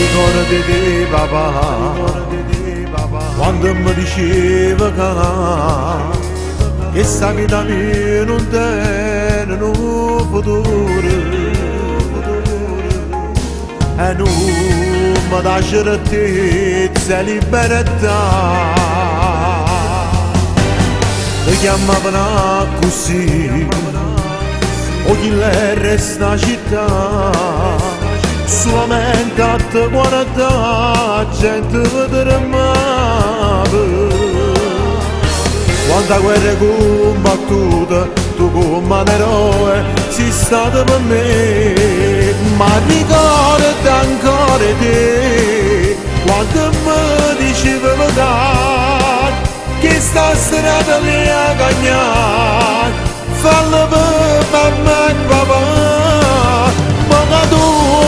Ricordati di papà, quando mi diceva che sta vita mia non tiene un futuro e non mi dà certezza e libertà. Mi chiamavano così, o chi le resta città, solamente a te guarda gente vedere mai. Quanta guerra combattuta, tu come un eroe sei stato per me, ma ricorda ancora te, quando mi diceva che sta strada lì a cagnare, fallo per mamma e papà, ma che tu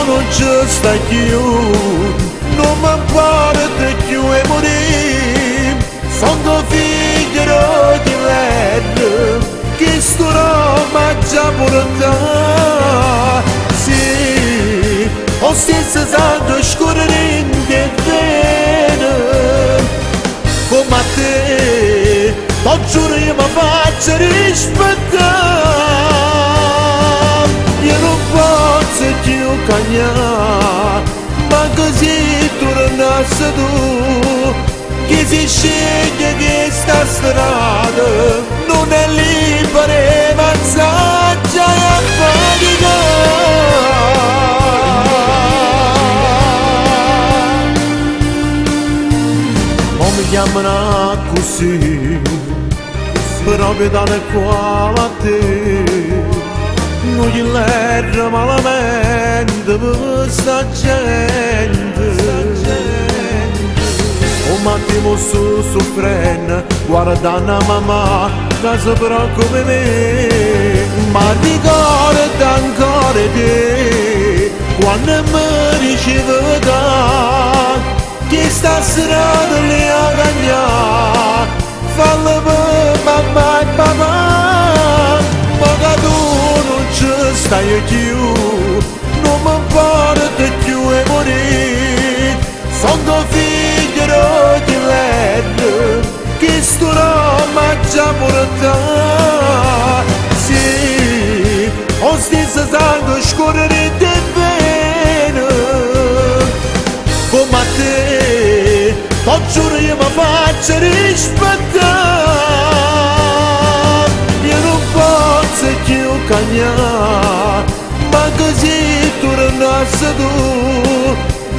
non ci stai più, non mi parte più e morire, sono tuo figlio di letto, che sto Roma già porta, sì, ho stesso santo scorrente bene, come a te, ti giuro io mi faccio rispettare, io non posso più cagnare, ma così tornassi tu, che si sceglie che sta strada, non è libera, ma saggia a faticare. Mi chiamano così, proprio dalle quali a te non gli lerra malamente per sta gente. Un attimo sto soffrendo, guardando a mamma che si preoccupa di me, ma ricorda ancora te, quando mi riceve che sta strada lì a cagnare, fallo per mamma e papà, ma che tu non ci stai più, non mi porta più e morire, sono tuo figlio di letto, che sto Roma già porta, sì, ho stesso sangue scorrere di bene, come a te, ti giuro io mi faccio rispettare, io non posso più cagnare, ma così tornassi tu,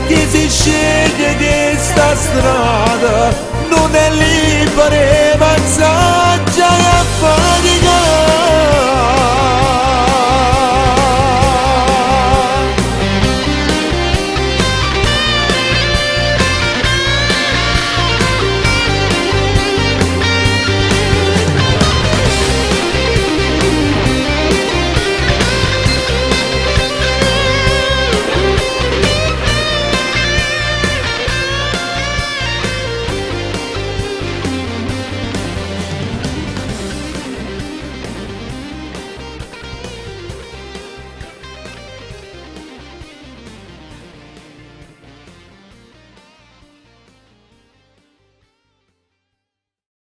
che si sceglie che sta strada, non è libera, ma saggia a fare.